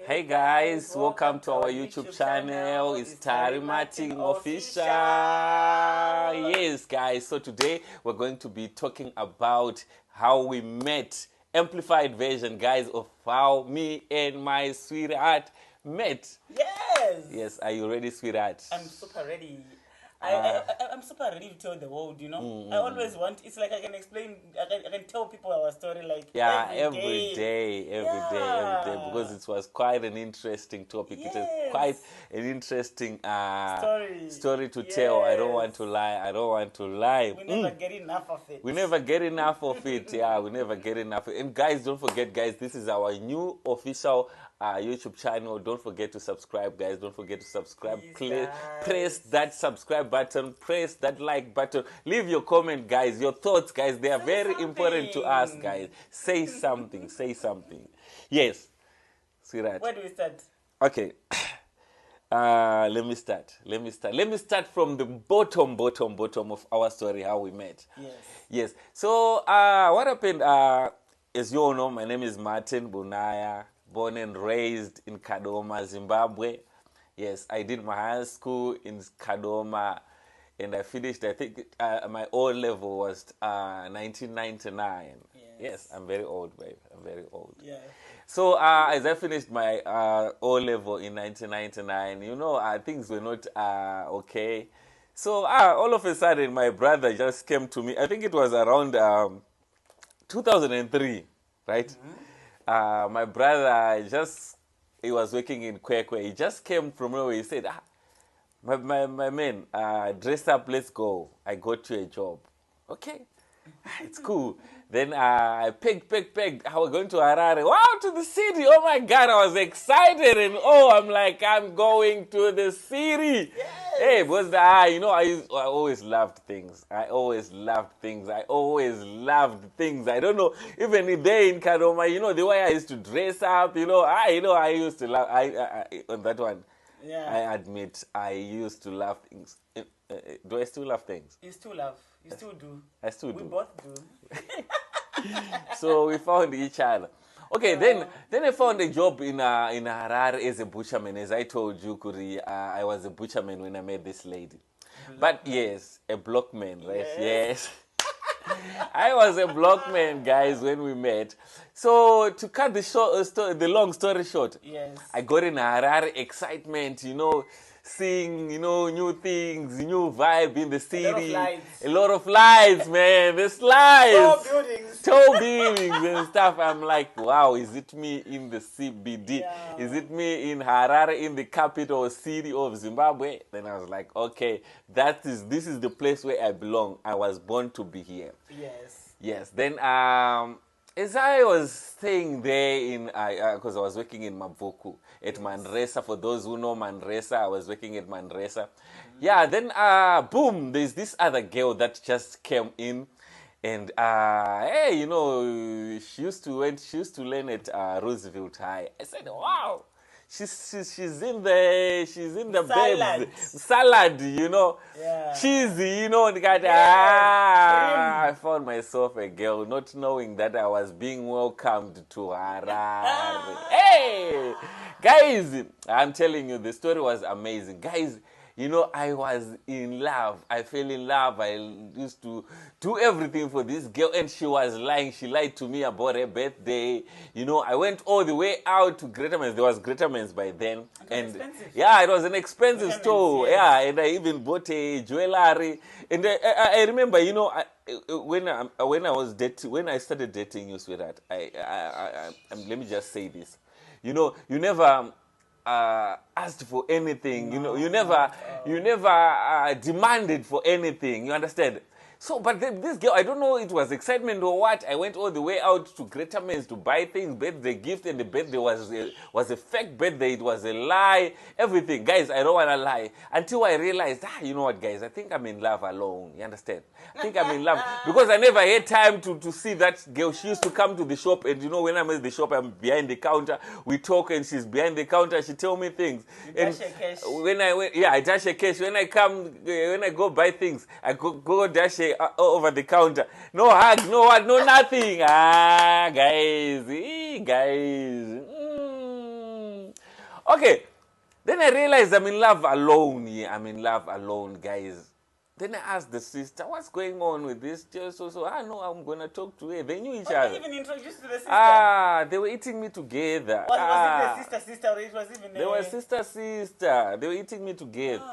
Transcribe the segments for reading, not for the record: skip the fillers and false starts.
Hey guys, welcome to our YouTube channel. It's HowIMetMyWife Official. Yes guys, so today we're going to be talking about how we met, amplified version guys of how me and my sweetheart met. Yes. Yes, are you ready, sweetheart? I'm super ready. I'm super ready to tell the world, you know. I always want, it's like I can explain, I can tell people our story like every day, because it was quite an interesting topic. Yes. It is quite an interesting story to tell. I don't want to lie. We never get enough of it. We never get enough of it. Yeah, we never get enough. And guys, don't forget, guys, this is our new official YouTube channel. Don't forget to subscribe, guys. Don't forget to subscribe. Press that subscribe button. Press that like button. Leave your comment, guys. Your thoughts, guys. They are very important to us, guys. Say something. Say something. Yes. Sweetheart. Where do we start? Okay. Let me start from the bottom of our story, how we met. Yes. So what happened, as you all know, my name is Martin Bunaya, born and raised in Kadoma, Zimbabwe. Yes, I did my high school in Kadoma, and I finished, I think my O level was 1999. Yes, I'm very old, babe. I'm very old. Yeah. So as I finished my O level in 1999, you know, things were not okay. So all of a sudden, my brother just came to me. I think it was around 2003, right? Mm-hmm. My brother he was working in Kwekwe. He just came from nowhere. He said, my man, dress up, let's go. I got you a job. Okay, it's cool. Then I pegged. We're going to Harare. Wow, to the city. Oh my God, I was excited. And I'm like, I'm going to the city. Yes. Hey, because you know, I always loved things. I don't know, even there in Kadoma, you know, the way I used to dress up, you know, I used to love, on that one, yeah. I admit, I used to love things. Do I still love things? You still love. You still do. I still do. We both do. So we found each other. Okay, then I found a job in Harare as a butcherman. As I told you, Kuri, I was a butcherman when I met this lady. Yes, a blockman, right? Yes. I was a blockman, guys, when we met. So to cut the long story short, yes, I got in Harare, excitement, you know, seeing, you know, new things, new vibe in the city. A lot of lights, man. The slides. Tall buildings and stuff. I'm like, wow, is it me in the CBD? Yeah. Is it me in Harare, in the capital city of Zimbabwe? Then I was like, okay, this is the place where I belong. I was born to be here. Yes. Then as I was staying there because I was working in Mavuku at Manresa. For those who know Manresa, I was working at Manresa. Yeah, then boom, there's this other girl that just came in. And hey, you know, she used to learn at Roosevelt High. I said, wow, she's in the salad, you know, cheesy, you know. I found myself a girl, not knowing that I was being welcomed to Harare. Hey, guys, I'm telling you, the story was amazing, guys. You know, I was in love. I fell in love. I used to do everything for this girl, and she was lying. She lied to me about her birthday. You know, I went all the way out to Greatermans. There was Greatermans by then. Expensive. Yeah, it was an expensive store. Yes. Yeah, and I even bought a jewelry. And I remember, you know, when I started dating you, sweetheart, let me just say this. You know, you never asked for anything. You know, you never demanded for anything. You understand? So, but this girl, I don't know, it was excitement or what. I went all the way out to Greatermans to buy things, birthday gift, and the birthday was a fake birthday. It was a lie. Everything, guys. I don't want to lie until I realized, you know what, guys? I think I'm in love alone. You understand? I think I'm in love because I never had time to see that girl. She used to come to the shop, and you know, when I'm at the shop, I'm behind the counter. We talk, and she's behind the counter. She tell me things. Dash her cash. When I dash her cash. When I go buy things, I go dash her over the counter. No hug, no what, no nothing. Guys. Okay. Then I realized I'm in love alone. Yeah, I'm in love alone, guys. Then I asked the sister, what's going on with this? So, I know I'm going to talk to her. They knew each other. You even introduced to the sister? They were eating me together. Was it the sister, or it was even They were sister. They were eating me together.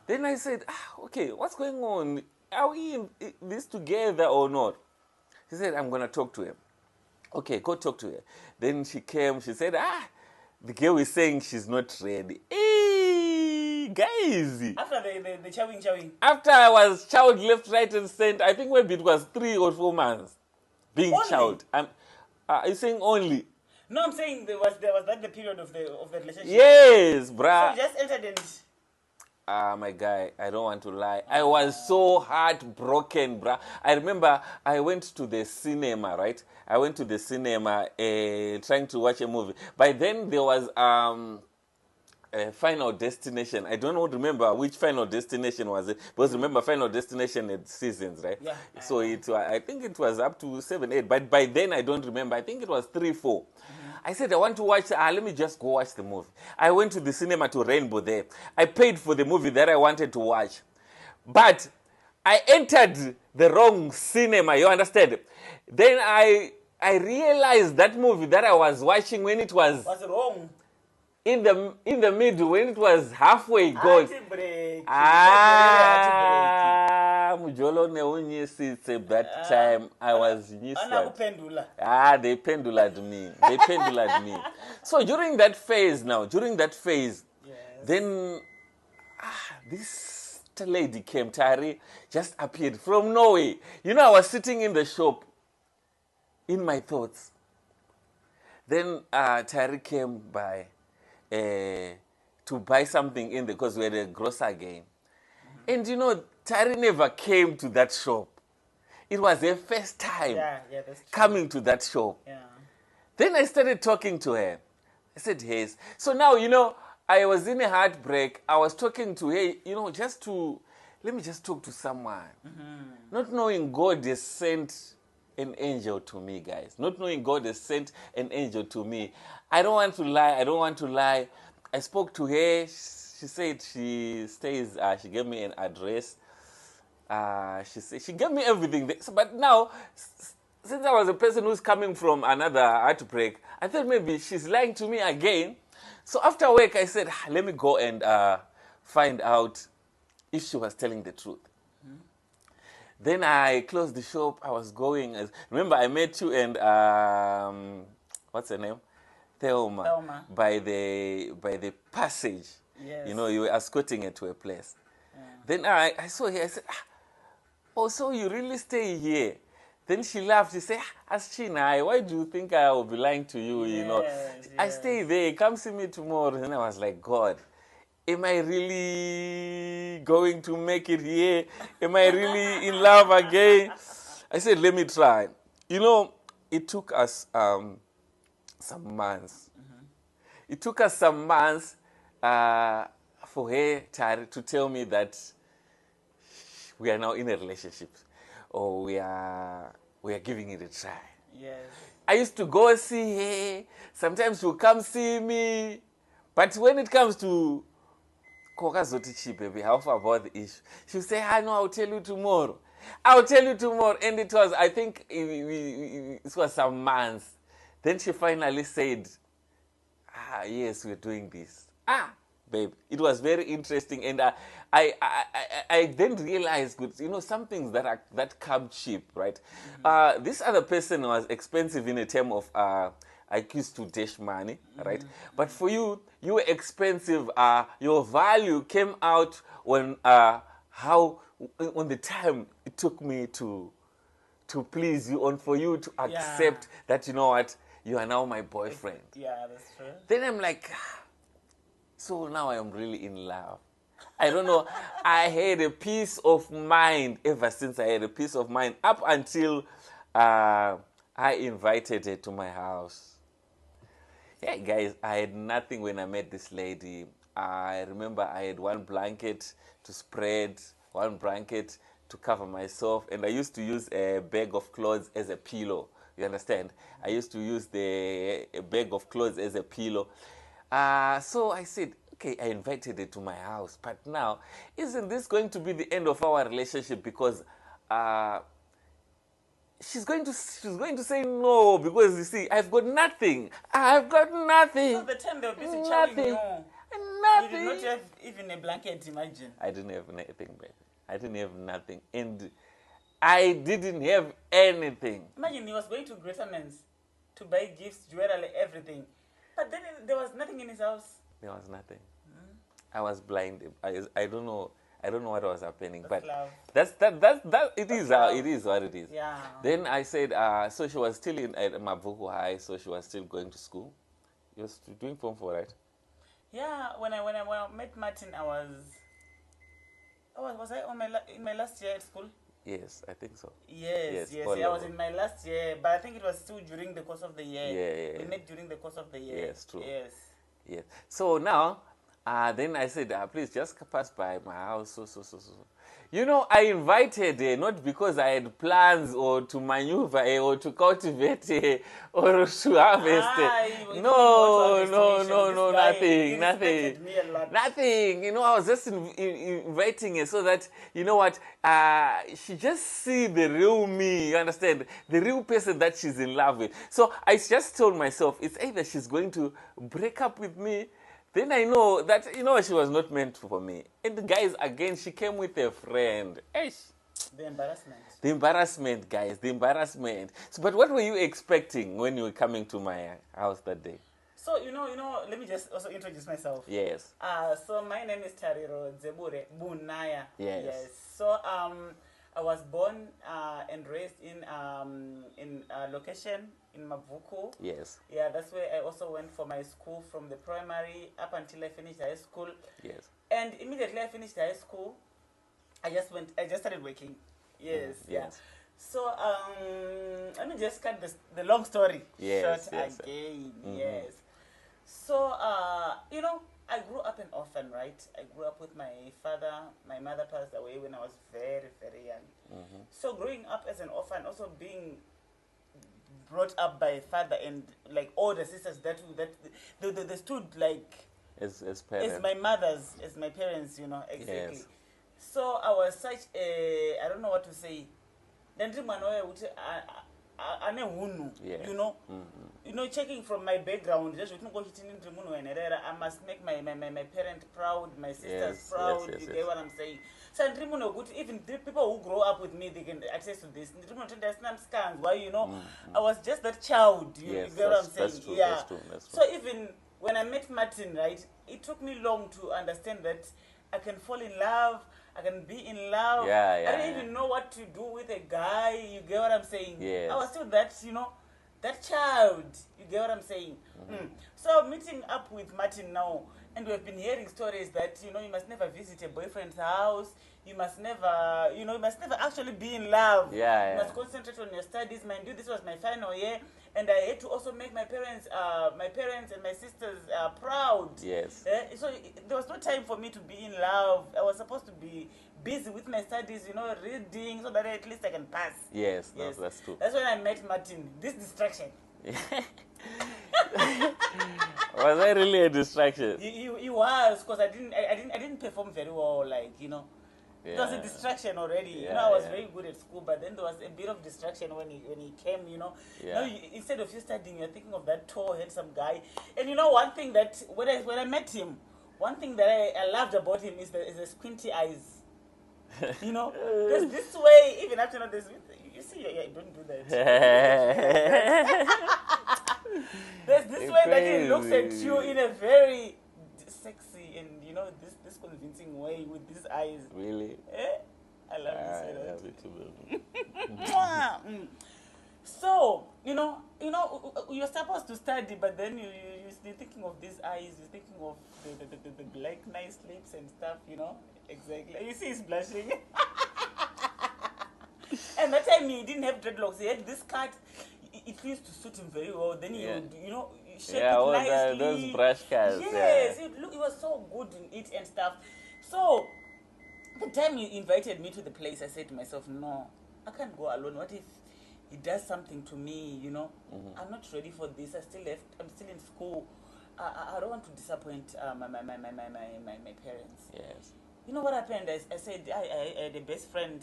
Then I said, okay, what's going on? Are we in this together or not? She said, I'm going to talk to him. Okay, go talk to her. Then she came, she said, the girl is saying she's not ready. Hey, guys. After the chowing. After I was chowed left, right, and center, I think maybe it was 3 or 4 months being chowed. Are you saying only? No, I'm saying there was that the period of the relationship. Yes, bruh. So you just entered and... My guy, I don't want to lie. I was so heartbroken, bruh. I remember I went to the cinema, right? I went to the cinema trying to watch a movie. By then, there was a Final Destination. I don't remember which Final Destination was it. Because remember, Final Destination had seasons, right? Yeah. So I think it was up to 7, 8. But by then, I don't remember. I think it was 3, 4. I said, I want to watch, let me just go watch the movie. I went to the cinema to Rainbow there. I paid for the movie that I wanted to watch. But I entered the wrong cinema, you understand? Then I realized that movie that I was watching when it was... Was wrong? In the middle, when it was halfway gone. Mujolo neunyesitse that time I was nyiswa. They pendulated me. So during that phase, yes. Then this lady came, Tari, just appeared from nowhere. You know, I was sitting in the shop in my thoughts. Then Tari came by to buy something in there because we had a grocer again. And you know, Tari never came to that shop. It was her first time coming to that shop. Yeah. Then I started talking to her. I said, yes. So now, you know, I was in a heartbreak. I was talking to her, you know, let me just talk to someone. Not knowing God has sent an angel to me, guys. Not knowing God has sent an angel to me. I don't want to lie. I spoke to her. She said she stays, she gave me an address. She gave me everything. But now, since I was a person who's coming from another heartbreak, I thought maybe she's lying to me again. So after work, I said, let me go and find out if she was telling the truth. Then I closed the shop. I was going. Remember, I met you and, what's her name? Thelma. By the passage. Yes. You know, you were escorting her to a place. Yeah. Then I saw her. I said, oh, so you really stay here? Then she laughed. She said, Aschina, why do you think I will be lying to you? Yes, you know, I stay there. Come see me tomorrow. And I was like, God, am I really going to make it here? Am I really in love again? I said, let me try. You know, it took us some months. It took us some months for her to tell me that we are now in a relationship, or we are giving it a try. Yes. I used to go see her. Sometimes she'll come see me. But when it comes to baby, how far about the issue? She'll say, no, I'll tell you tomorrow. And it was, I think, it was some months. Then she finally said, yes, we're doing this. Babe, it was very interesting. And I then realized, you know, some things that come cheap, right? This other person was expensive in a term of, I used to dash money, right? But for you, you were expensive. Your value came out when, on the time it took me to please you, and for you to accept that, you know what, you are now my boyfriend. Yeah, that's true. Then I'm like, so now I am really in love. I don't know. I had a peace of mind ever since I had a peace of mind up until I invited her to my house. Yeah, guys, I had nothing when I met this lady. I remember I had one blanket to spread, one blanket to cover myself, and I used to use a bag of clothes as a pillow. You understand? I used to use a bag of clothes as a pillow. So I said, okay, I invited her to my house, but now, isn't this going to be the end of our relationship? Because she's going to say no, because you see, I've got nothing. I've got nothing. So the time they were busy chowing you, nothing. You did not have even a blanket, imagine. I didn't have anything, baby. I didn't have nothing. And I didn't have anything. Imagine he was going to Greatermans to buy gifts, jewelry, everything. But then there was nothing in his house. There was nothing. I was blind. I don't know. I don't know what was happening. That's but love. That it is love. It is what it is. Yeah. Then I said, so she was still at Mavuku High, so she was still going to school. You was doing Form 4, right? Yeah. When I met Martin, was I in my last year at school? Yes, I think so. Yes. I was in my last year, but I think it was still during the course of the year. Yeah. We met during the course of the year. Yes, true. Yes. So now, then I said, please just pass by my house. So. You know, I invited her not because I had plans or to maneuver or to cultivate or to harvest. No, nothing. You know, I was just inviting her so that, you know what, she just see the real me, you understand? The real person that she's in love with. So I just told myself, it's either she's going to break up with me, then I know that, you know, she was not meant for me. And guys, again, she came with a friend. The embarrassment. The embarrassment, guys, the embarrassment. So, but what were you expecting when you were coming to my house that day? So, you know, let me just also introduce myself. Yes. So my name is Tariro Zebure Bunaya. Yes. So, I was born and raised in location in Mavuku. Yes. Yeah, that's where I also went for my school from the primary up until I finished high school. Yes. And immediately I finished high school, I just started working. Yes. Yes. So let me just cut the long story short again. Yes. So you know, I grew up an orphan, right? I grew up with my father. My mother passed away when I was very, very young. So growing up as an orphan, also being brought up by a father and like all the sisters that they stood like as parents. as my parents, you know, exactly. Yes. So I was such a, I don't know what to say. You know, checking from my background, I must make my parent proud, my sisters proud. You get what I'm saying? So even the people who grow up with me, they can access to this. Why, you know, I was just that child. You get what I'm saying? That's true, yeah. that's true. So even when I met Martin, right, it took me long to understand that I can fall in love. I can be in love. I didn't even know what to do with a guy. You get what I'm saying? Yes. I was still that, you know, that child. You get what I'm saying? So meeting up with Martin now, and we've been hearing stories that, you know, you must never visit a boyfriend's house. You must never, you know, you must never actually be in love. You must concentrate on your studies. Mind you, this was my final year, and I had to also make my parents and my sisters proud. Yes. So there was no time for me to be in love. I was supposed to be busy with my studies, you know, reading, so that at least I can pass. Yes. No, that's true. That's when I met Martin. This distraction. Was I really a distraction? He was, because I didn't perform very well, like, you know. It was a distraction already. You know, I was very good at school, but then there was a bit of distraction when he came, you know. Now, instead of you studying, you're thinking of that tall, handsome guy. And you know, one thing that, when I met him, one thing that I loved about him is the squinty eyes. You know, there's this way, even after this, you see, don't do that. There's this way that he looks at you in a very sexy and, you know, this convincing way with these eyes. Really? I love this. I love it too. So, you know, you're supposed to study, but then you're thinking of these eyes, you're thinking of the black, nice lips and stuff, you know. Exactly. You see, he's blushing. And that time he didn't have dreadlocks. He had this cut. It used to suit him very well. Then he would, you know, shape it nicely. Those brush cuts. Yes, it was so good in it and stuff. So, the time he invited me to the place, I said to myself, no, I can't go alone. What if he does something to me, you know? I'm not ready for this. I'm still in school. I don't want to disappoint my parents. Yes. You know what happened? I said I had a best friend,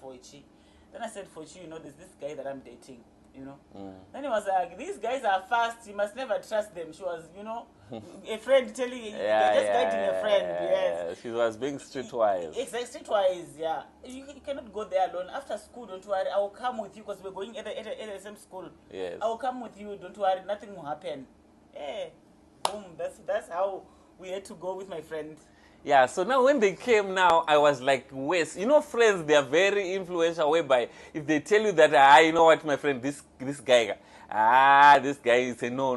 Foichi. Then I said, Foichi, there's this guy that I'm dating. Then he was like, these guys are fast, you must never trust them. She was, a friend telling you, they're just guiding a friend. Yes, she was being streetwise. Exactly, streetwise. Yeah, you cannot go there alone. After school, don't worry, I will come with you, because we're going at the same school. Yes, I will come with you, don't worry, nothing will happen. Yeah, boom, that's how we had to go with my friend. Yeah, so now when they came now, I was like, Wes, friends, they are very influential, whereby if they tell you that, you know what, my friend, this guy, this guy, you say, no,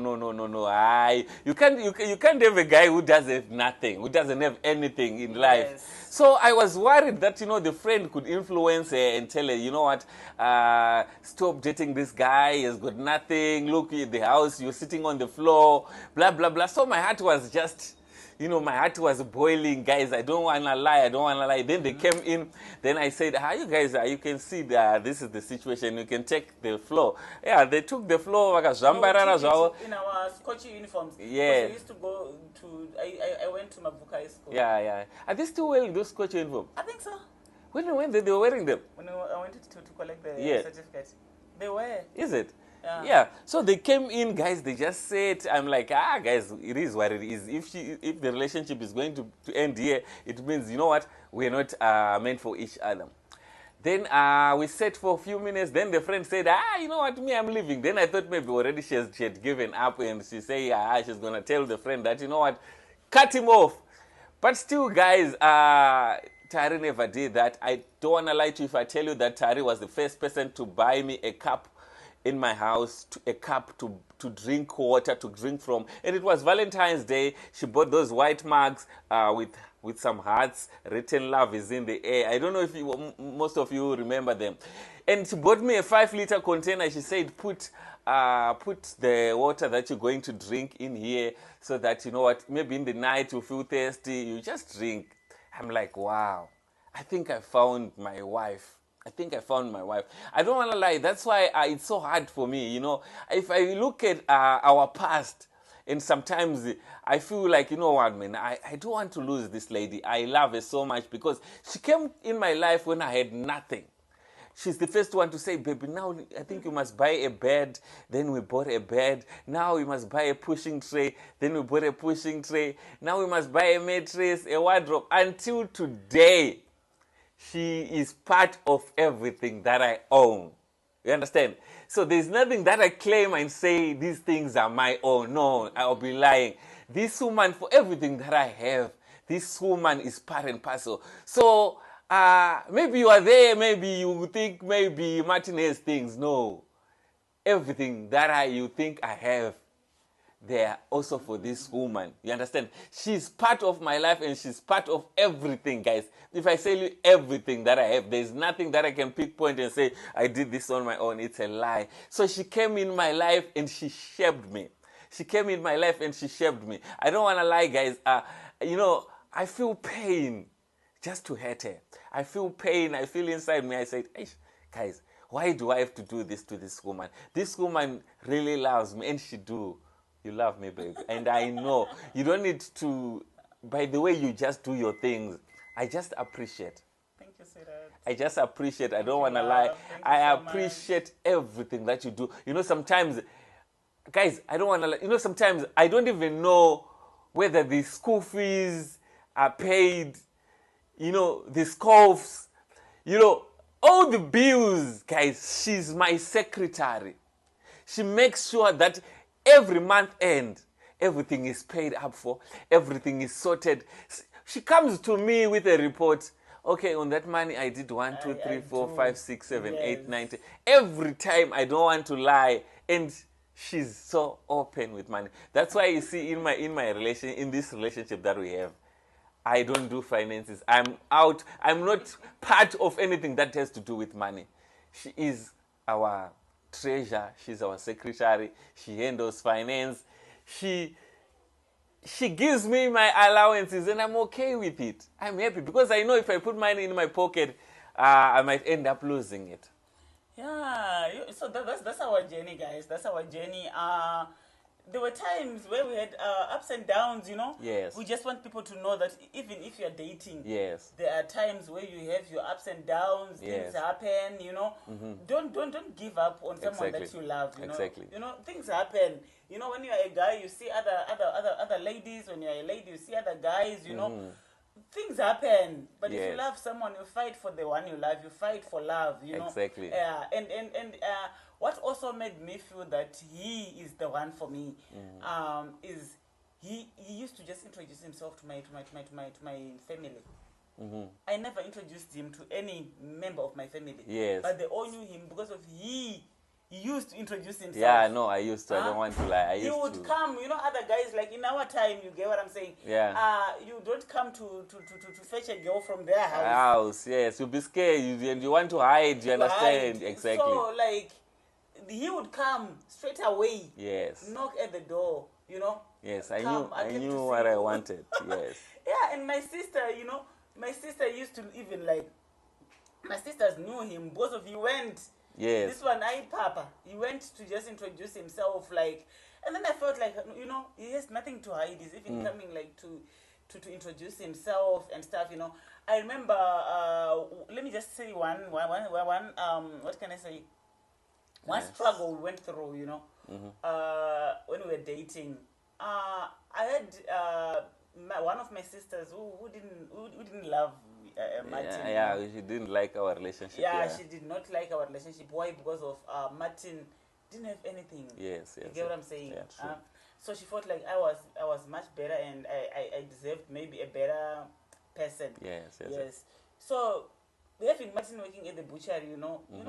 you can't have a guy who doesn't have nothing, who doesn't have anything in life. So I was worried that, the friend could influence her and tell her, you know what, stop dating this guy, he has got nothing, look at the house, you're sitting on the floor, blah, blah, blah. So my heart was just... my heart was boiling, guys. I don't want to lie. Then they came in. Then I said, you guys, you can see that this is the situation. You can take the floor. Yeah, they took the floor. In our Scotch uniforms. Yeah. We used to go to, I went to Mabuka school. Yeah. Are they still wearing those Scotch uniforms? I think so. When they were wearing them? When I went to collect the certificate. They were. Is it? Yeah. So they came in, guys. They just said, I'm like, guys, it is what it is. If the relationship is going to end here, it means, you know what, we're not meant for each other. Then we sat for a few minutes. Then the friend said, you know what, I'm leaving. Then I thought maybe already she had given up, and she said, she's going to tell the friend that, you know what, cut him off. But still, guys, Tari never did that. I don't want to lie to you if I tell you that Tari was the first person to buy me a cup in my house, a cup to drink water, to drink from. And it was Valentine's Day. She bought those white mugs with some hearts written, love is in the air. I don't know if most of you remember them. And she bought me a 5-liter container. She said, put the water that you're going to drink in here, so that, you know what, maybe in the night you feel thirsty, you just drink. I'm like, wow, I think I found my wife. I don't want to lie. That's why it's so hard for me, If I look at our past, and sometimes I feel like, you know what, man, I don't want to lose this lady. I love her so much because she came in my life when I had nothing. She's the first one to say, baby, now I think you must buy a bed. Then we bought a bed. Now we must buy a pushing tray. Then we bought a pushing tray. Now we must buy a mattress, a wardrobe. Until today, she is part of everything that I own. You understand? So there's nothing that I claim and say these things are my own. No, I'll be lying. This woman, for everything that I have, this woman is part and parcel. So maybe you are there, maybe you think maybe Martin has things. No. Everything that you think I have, they are also for this woman. You understand? She's part of my life, and she's part of everything, guys. If I tell you everything that I have, there's nothing that I can pinpoint and say, I did this on my own. It's a lie. So she came in my life and she shaped me. I don't want to lie, guys. I feel pain just to hurt her. I feel pain. I feel inside me. I said, guys, why do I have to do this to this woman? This woman really loves me, and she do. You love me, baby. And I know. You don't need to, by the way you just do your things, I just appreciate. Thank you, sweetheart. I just appreciate. I don't want to lie. I appreciate everything that you do. Sometimes, guys, I don't want to lie. Sometimes I don't even know whether the school fees are paid, the scoffs, all the bills, guys. She's my secretary. She makes sure that every month end, everything is paid up for, everything is sorted. She comes to me with a report. Okay, on that money I did 1, 2, 3, 4, 5, 6, 7, 8, 9, 10. Every time, I don't want to lie. And she's so open with money. That's why you see in this relationship that we have, I don't do finances. I'm out. I'm not part of anything that has to do with money. She is our treasure. She's our secretary. She handles finance. She gives me my allowances, and I'm okay with it. I'm happy because I know if I put money in my pocket, I might end up losing it. Yeah, so that's our journey, guys. That's our journey. there were times where we had ups and downs, you know. Yes. We just want people to know that even if you're dating, yes, there are times where you have your ups and downs. Yes. Things happen, you know. Don't give up on someone that you love. You know. Exactly. You know, things happen. You know, when you're a guy, you see other ladies. When you're a lady, you see other guys. You know. Things happen, but if you love someone, you fight for the one you love. You fight for love, you know. Exactly. And what also made me feel that he is the one for me, is he used to just introduce himself to my family. I never introduced him to any member of my family. Yes. But they all knew him because of he used to introduce himself. Yeah, no, I used to. I don't want to lie. He would come, you know, other guys, like in our time, you get what I'm saying? Yeah. You don't come to fetch a girl from their house. House, yes. You'll be scared and you want to hide, you understand? Hide. Exactly. So, like, he would come straight away. Yes. Knock at the door, you know? Yes, I knew what I wanted. Yes. Yeah, and my sister, you know, my sister used to even, like, my sisters knew him. Both of you went. Yes. This one, Papa, he went to just introduce himself, like, and then I felt like, you know, he has nothing to hide. He's even coming, like, to introduce himself and stuff, you know. I remember, let me just say one, what can I say? One struggle we went through, you know, when we were dating. I had one of my sisters who didn't love Martin. Yeah, she didn't like our relationship. Yeah, she did not like our relationship. Why? Because of Martin didn't have anything. Yes. You get what I'm saying? Yeah, true. So she felt like I was much better and I deserved maybe a better person. Yes. So having Martin working at the butchery, you know, you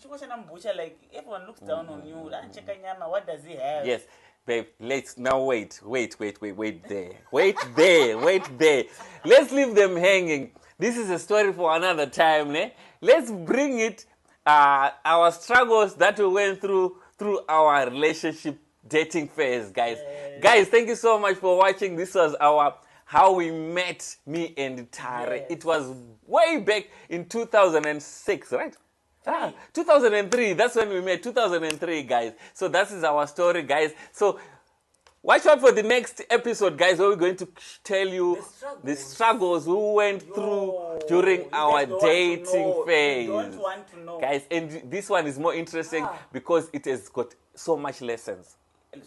watch a butcher, like everyone looks down on you. What does he have? Yes. Babe, let's now wait there. Wait there. Let's leave them hanging. This is a story for another time, ne? Let's bring it, our struggles that we went through our relationship dating phase, guys. Yes. Guys, thank you so much for watching. This was our How We Met, me and Tare. Yes. It was way back in 2006, right? 2003, that's when we met, 2003, guys. So that is our story, guys. So watch out for the next episode, guys, where we're going to tell you the struggles we went through during our dating phase. You don't want to know. Guys, and this one is more interesting because it has got so much lessons.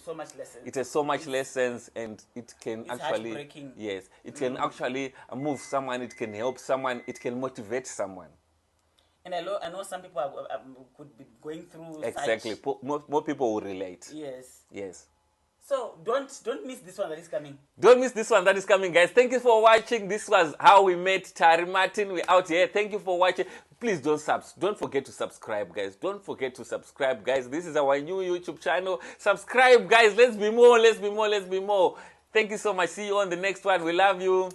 So much lessons. It has so much lessons, and it can actually, yes, it can actually move someone, it can help someone, it can motivate someone. And I know some people could be going through exactly. More people will relate. Yes. So don't miss this one that is coming. Don't miss this one that is coming, guys. Thank you for watching. This was How We Met, Tare Martin. We're out here. Thank you for watching. Please don't forget to subscribe, guys. Don't forget to subscribe, guys. This is our new YouTube channel. Subscribe, guys. Let's be more. Thank you so much. See you on the next one. We love you.